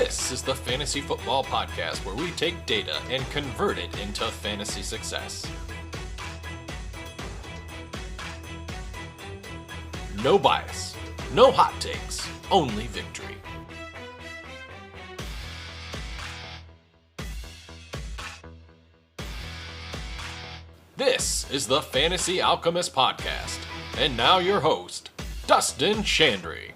This is the Fantasy Football Podcast, where we take data and convert it into fantasy success. No bias, no hot takes, only victory. This is the Fantasy Alchemist Podcast, and now your host, Dustin Chandry.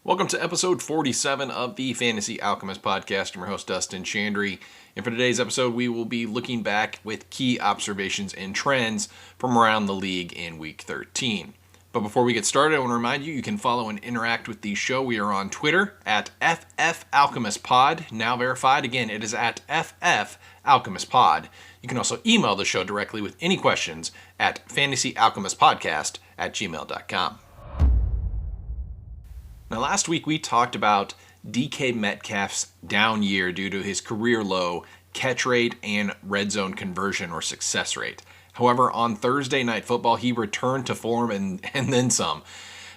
Welcome to episode 47 of the Fantasy Alchemist Podcast. I'm your host, Dustin Chandry, and for today's episode, we will be looking back with key observations and trends from around the league in Week 13. But before we get started, I want to remind you, you can follow and interact with the show. We are on Twitter at FFAlchemistPod, now verified. Again, it is at FFAlchemistPod. You can also email the show directly with any questions at fantasyalchemistpodcast@gmail.com. Now, last week we talked about DK Metcalf's down year due to his career low catch rate and red zone conversion or success rate. However, on Thursday Night Football, he returned to form and then some.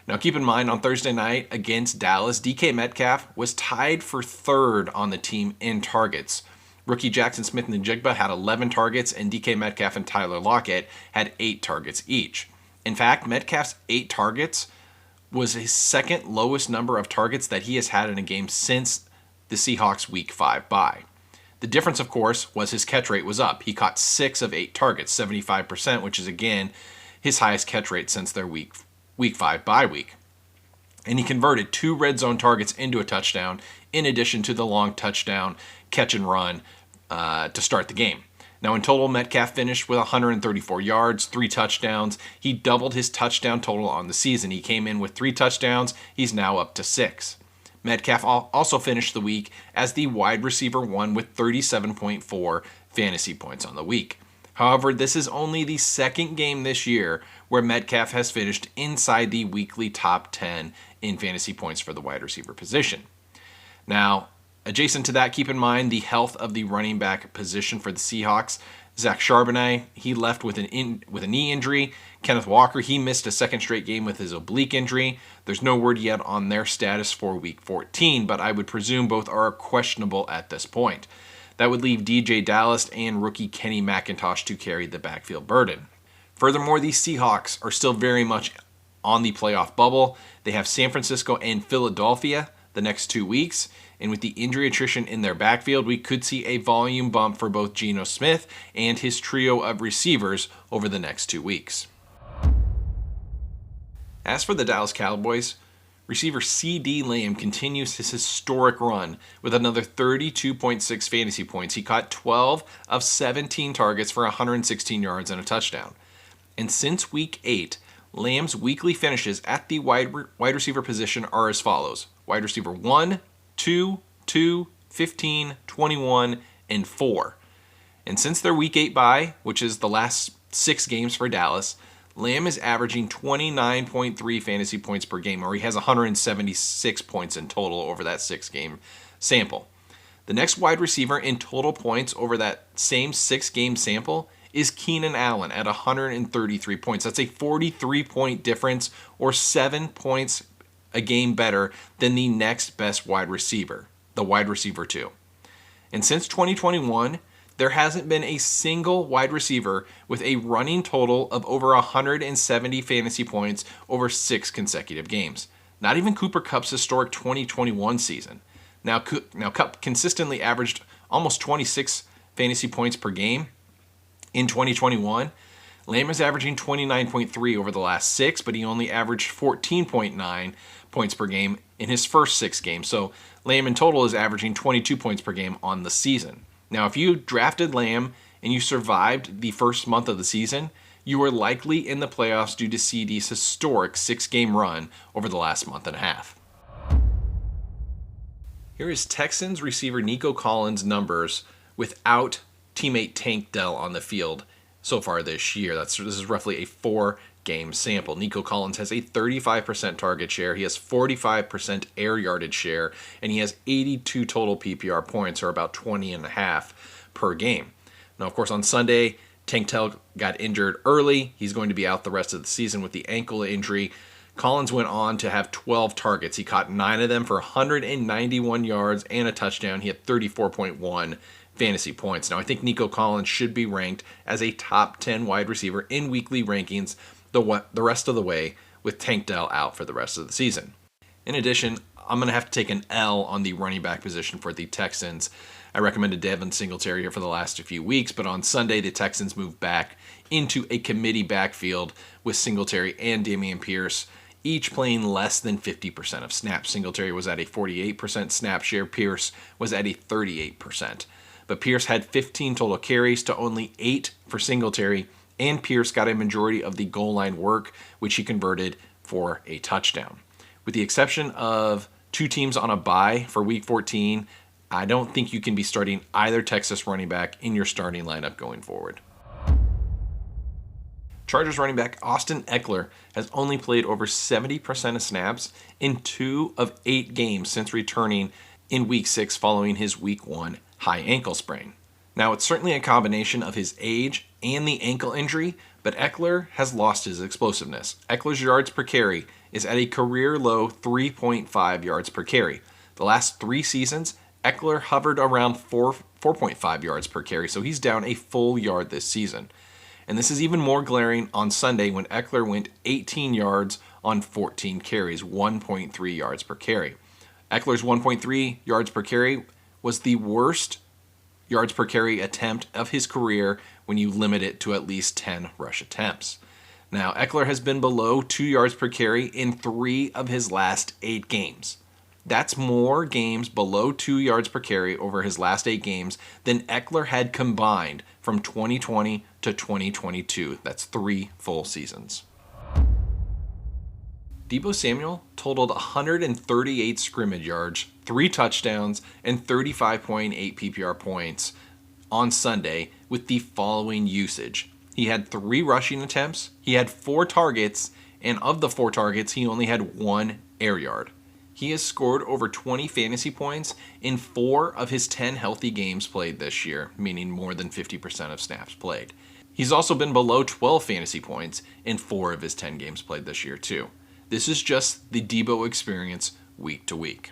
Now, keep in mind, on Thursday night against Dallas, DK Metcalf was tied for third on the team in targets. Rookie Jackson Smith-Njigba had 11 targets, and DK Metcalf and Tyler Lockett had 8 targets each. In fact, Metcalf's 8 targets was his second lowest number of targets that he has had in a game since the Seahawks Week 5 bye. The difference, of course, was his catch rate was up. He caught 6 of 8 targets, 75%, which is, again, his highest catch rate since their Week 5 bye week. And he converted 2 red zone targets into a touchdown, in addition to the long touchdown catch and run to start the game. Now, in total, Metcalf finished with 134 yards, 3 touchdowns. He doubled his touchdown total on the season. He came in with 3 touchdowns. He's now up to 6. Metcalf also finished the week as the wide receiver 1 with 37.4 fantasy points on the week. However, this is only the second game this year where Metcalf has finished inside the weekly top 10 in fantasy points for the wide receiver position. Now, adjacent to that, keep in mind the health of the running back position for the Seahawks. Zach Charbonnet, he left with a knee injury. Kenneth Walker, he missed a second straight game with his oblique injury. There's no word yet on their status for Week 14, but I would presume both are questionable at this point. That would leave DJ Dallas and rookie Kenny McIntosh to carry the backfield burden. Furthermore, the Seahawks are still very much on the playoff bubble. They have San Francisco and Philadelphia the next 2 weeks, and with the injury attrition in their backfield, we could see a volume bump for both Geno Smith and his trio of receivers over the next 2 weeks. As for the Dallas Cowboys, receiver CeeDee Lamb continues his historic run with another 32.6 fantasy points. He caught 12 of 17 targets for 116 yards and a touchdown. And since Week 8, Lamb's weekly finishes at the wide receiver position are as follows: wide receiver 1, 2, 15, 21, and 4. And since their Week 8 bye, which is the last 6 games for Dallas, Lamb is averaging 29.3 fantasy points per game, or he has 176 points in total over that 6-game sample. The next wide receiver in total points over that same 6-game sample is Keenan Allen at 133 points. That's a 43-point difference, or 7 points a game better than the next best wide receiver, the wide receiver 2. And since 2021, there hasn't been a single wide receiver with a running total of over 170 fantasy points over 6 consecutive games. Not even Cooper Kupp's historic 2021 season. Now Kupp consistently averaged almost 26 fantasy points per game in 2021. Lamb is averaging 29.3 over the last 6, but he only averaged 14.9 points per game in his first 6 games. So Lamb in total is averaging 22 points per game on the season. Now, if you drafted Lamb and you survived the first month of the season, you were likely in the playoffs due to CeeDee's historic 6-game run over the last month and a half. Here is Texans receiver Nico Collins' numbers without teammate Tank Dell on the field so far this year. This is roughly a 4-game sample. Nico Collins has a 35% target share, he has 45% air yardage share, and he has 82 total PPR points, or about 20.5 per game. Now, of course, on Sunday, Tank Dell got injured early. He's going to be out the rest of the season with the ankle injury. Collins went on to have 12 targets. He caught 9 of them for 191 yards and a touchdown. He had 34.1 fantasy points. Now, I think Nico Collins should be ranked as a top 10 wide receiver in weekly rankings the rest of the way, with Tank Dell out for the rest of the season. In addition, I'm going to have to take an L on the running back position for the Texans. I recommended Devin Singletary here for the last few weeks, but on Sunday, the Texans moved back into a committee backfield with Singletary and Dameon Pierce, each playing less than 50% of snaps. Singletary was at a 48% snap share. Pierce was at a 38%. But Pierce had 15 total carries to only 8 for Singletary, and Pierce got a majority of the goal line work, which he converted for a touchdown. With the exception of 2 teams on a bye for Week 14, I don't think you can be starting either Texas running back in your starting lineup going forward. Chargers running back Austin Ekeler has only played over 70% of snaps in 2 of 8 games since returning in Week 6 following his Week 1 high ankle sprain. Now, it's certainly a combination of his age and the ankle injury, but Ekeler has lost his explosiveness. Ekeler's yards per carry is at a career low 3.5 yards per carry. The last 3 seasons, Ekeler hovered around 4.5 yards per carry, so he's down a full yard this season. And this is even more glaring on Sunday when Ekeler went 18 yards on 14 carries, 1.3 yards per carry. Ekeler's 1.3 yards per carry was the worst yards per carry attempt of his career when you limit it to at least 10 rush attempts. Now, Ekeler has been below 2 yards per carry in 3 of his last 8 games. That's more games below 2 yards per carry over his last 8 games than Ekeler had combined from 2020 to 2022. That's 3 full seasons. Deebo Samuel totaled 138 scrimmage yards, 3 touchdowns, and 35.8 PPR points on Sunday with the following usage. He had 3 rushing attempts, he had 4 targets, and of the 4 targets, he only had 1 air yard. He has scored over 20 fantasy points in 4 of his 10 healthy games played this year, meaning more than 50% of snaps played. He's also been below 12 fantasy points in 4 of his 10 games played this year, too. This is just the Deebo experience week to week.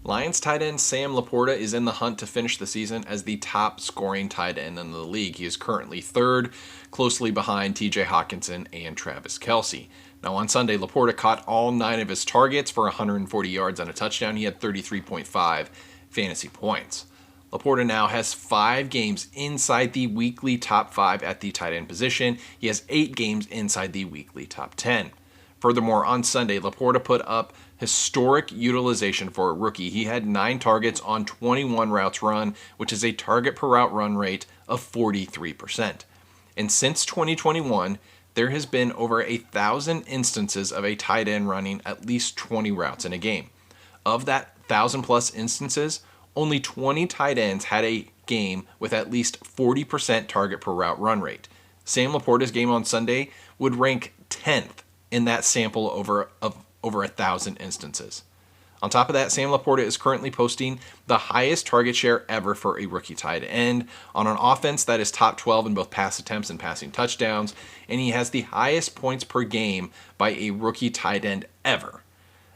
Lions tight end Sam Laporta is in the hunt to finish the season as the top scoring tight end in the league. He is currently 3rd, closely behind TJ Hawkinson and Travis Kelce. Now on Sunday, Laporta caught all 9 of his targets for 140 yards and a touchdown. He had 33.5 fantasy points. Laporta now has 5 games inside the weekly top 5 at the tight end position. He has 8 games inside the weekly top 10. Furthermore, on Sunday, Laporta put up historic utilization for a rookie. He had 9 targets on 21 routes run, which is a target per route run rate of 43%. And since 2021, there has been over 1,000 instances of a tight end running at least 20 routes in a game. Of that 1,000 plus instances, only 20 tight ends had a game with at least 40% target per route run rate. Sam Laporta's game on Sunday would rank 10th in that sample of over 1,000 instances. On top of that, Sam Laporta is currently posting the highest target share ever for a rookie tight end on an offense that is top 12 in both pass attempts and passing touchdowns, and he has the highest points per game by a rookie tight end ever.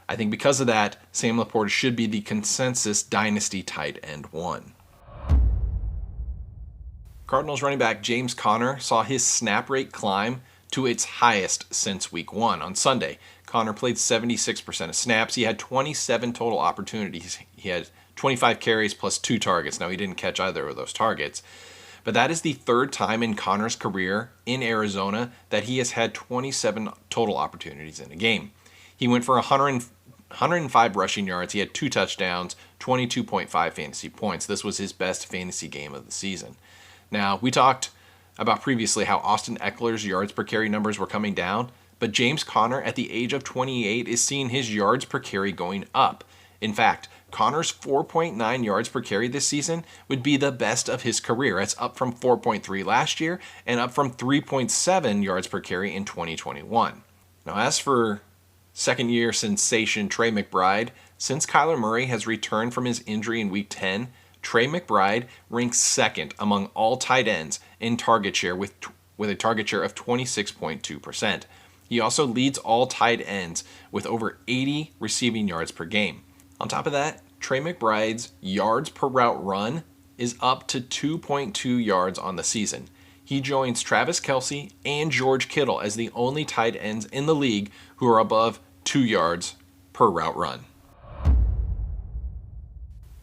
I think because of that, Sam Laporta should be the consensus dynasty tight end 1. Cardinals running back James Conner saw his snap rate climb to its highest since week 1 on Sunday. Conner played 76% of snaps. He had 27 total opportunities. He had 25 carries plus 2 targets. Now, he didn't catch either of those targets. But that is the 3rd time in Conner's career in Arizona that he has had 27 total opportunities in a game. He went for 105 rushing yards. He had 2 touchdowns, 22.5 fantasy points. This was his best fantasy game of the season. Now, we talked about previously how Austin Ekeler's yards per carry numbers were coming down, but James Conner at the age of 28 is seeing his yards per carry going up. In fact, Conner's 4.9 yards per carry this season would be the best of his career. It's up from 4.3 last year and up from 3.7 yards per carry in 2021. Now, as for second-year sensation Trey McBride, since Kyler Murray has returned from his injury in Week 10, Trey McBride ranks 2nd among all tight ends in target share with with a target share of 26.2%. He also leads all tight ends with over 80 receiving yards per game. On top of that, Trey McBride's yards per route run is up to 2.2 yards on the season. He joins Travis Kelce and George Kittle as the only tight ends in the league who are above 2 yards per route run.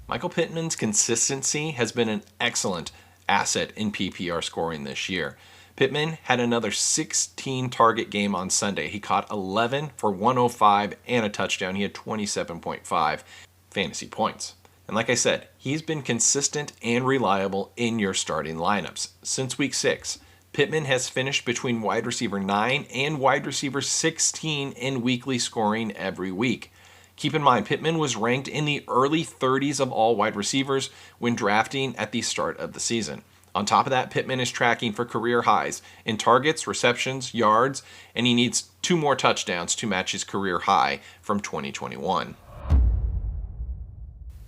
Michael Pittman's consistency has been an excellent asset in PPR scoring this year. Pittman had another 16 target game on Sunday. He caught 11 for 105 and a touchdown. He had 27.5 fantasy points. And like I said, he's been consistent and reliable in your starting lineups. Since week 6, Pittman has finished between wide receiver 9 and wide receiver 16 in weekly scoring every week. Keep in mind, Pittman was ranked in the early 30s of all wide receivers when drafting at the start of the season. On top of that, Pittman is tracking for career highs in targets, receptions, yards, and he needs 2 more touchdowns to match his career high from 2021.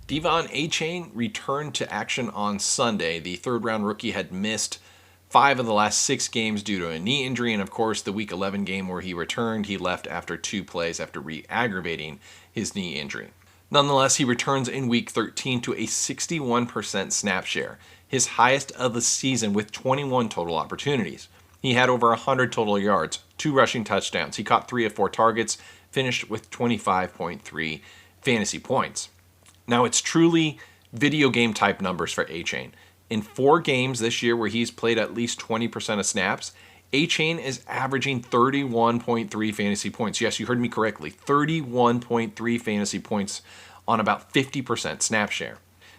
Devon Achane returned to action on Sunday. The third-round rookie had missed 5 of the last 6 games due to a knee injury, and of course the Week 11 game where he returned, he left after 2 plays after re-aggravating his knee injury. Nonetheless, he returns in Week 13 to a 61% snap share, his highest of the season with 21 total opportunities. He had over 100 total yards, 2 rushing touchdowns. He caught 3 of 4 targets, finished with 25.3 fantasy points. Now, it's truly video game type numbers for Achane. In 4 games this year where he's played at least 20% of snaps, Achane is averaging 31.3 fantasy points. Yes, you heard me correctly. 31.3 fantasy points on about 50% snap share.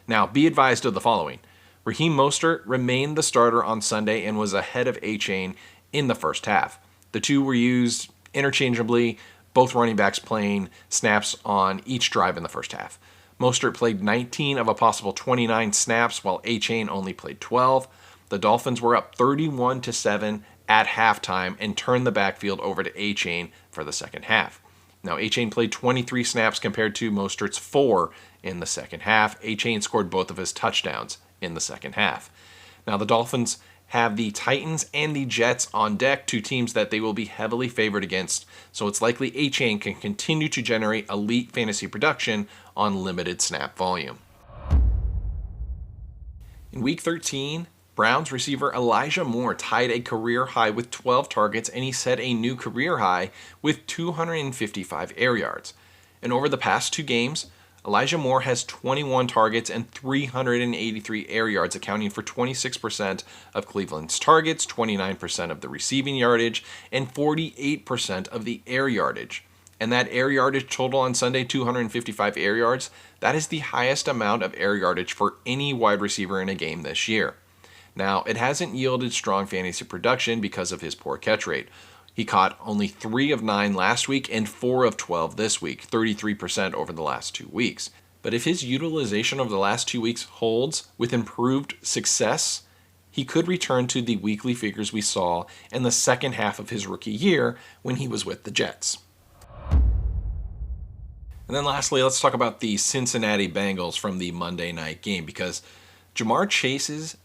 Now, be advised of the following. Raheem Mostert remained the starter on Sunday and was ahead of Achane in the first half. The two were used interchangeably, both running backs playing snaps on each drive in the first half. Mostert played 19 of a possible 29 snaps, while Achane only played 12. The Dolphins were up 31-7 at halftime and turned the backfield over to Achane for the second half. Now, Achane played 23 snaps compared to Mostert's 4 in the second half. Achane scored both of his touchdowns in the second half. Now, the Dolphins have the Titans and the Jets on deck, 2 teams that they will be heavily favored against, so it's likely Achane can continue to generate elite fantasy production on limited snap volume. In Week 13, Browns receiver Elijah Moore tied a career high with 12 targets, and he set a new career high with 255 air yards. And over the past 2 games, Elijah Moore has 21 targets and 383 air yards, accounting for 26% of Cleveland's targets, 29% of the receiving yardage, and 48% of the air yardage. And that air yardage total on Sunday, 255 air yards, that is the highest amount of air yardage for any wide receiver in a game this year. Now, it hasn't yielded strong fantasy production because of his poor catch rate. He caught only 3 of 9 last week and 4 of 12 this week, 33% over the last 2 weeks. But if his utilization over the last 2 weeks holds with improved success, he could return to the weekly figures we saw in the second half of his rookie year when he was with the Jets. And then lastly, let's talk about the Cincinnati Bengals from the Monday night game, because Jamar Chase's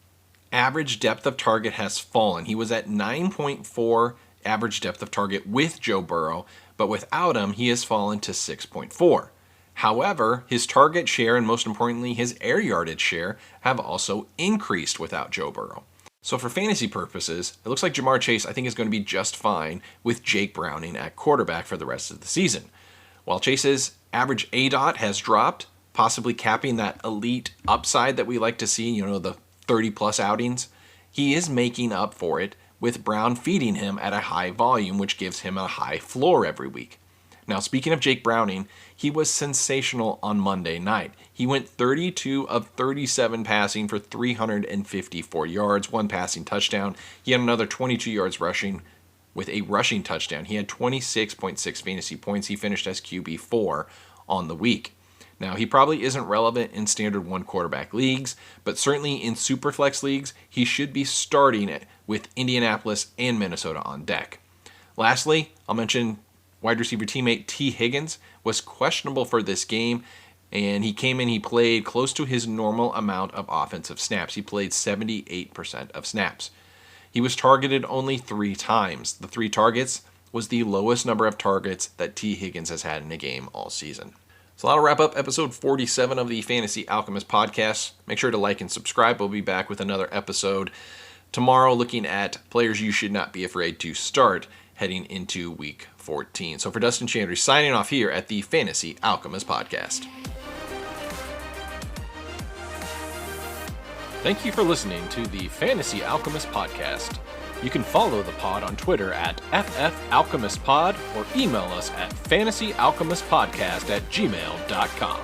average depth of target has fallen. He was at 9.4 average depth of target with Joe Burrow, but without him, he has fallen to 6.4. However, his target share and most importantly, his air yardage share have also increased without Joe Burrow. So for fantasy purposes, it looks like Jamar Chase, I think, is going to be just fine with Jake Browning at quarterback for the rest of the season. While Chase's average ADOT has dropped, possibly capping that elite upside that we like to see, the 30-plus outings, he is making up for it with Brown feeding him at a high volume, which gives him a high floor every week. Now, speaking of Jake Browning, he was sensational on Monday night. He went 32 of 37 passing for 354 yards, 1 passing touchdown. He had another 22 yards rushing with a rushing touchdown. He had 26.6 fantasy points. He finished as QB4 on the week. Now, he probably isn't relevant in standard 1 quarterback leagues, but certainly in Superflex leagues, he should be starting it with Indianapolis and Minnesota on deck. Lastly, I'll mention wide receiver teammate T. Higgins was questionable for this game, and he came in, he played close to his normal amount of offensive snaps. He played 78% of snaps. He was targeted only 3 times. The 3 targets was the lowest number of targets that T. Higgins has had in a game all season. So that'll wrap up episode 47 of the Fantasy Alchemist podcast. Make sure to like and subscribe. We'll be back with another episode tomorrow looking at players you should not be afraid to start heading into week 14. So for Dustin Chandry signing off here at the Fantasy Alchemist podcast. Thank you for listening to the Fantasy Alchemist podcast. You can follow the pod on Twitter at FFAlchemistPod or email us at fantasyalchemistpodcast@gmail.com.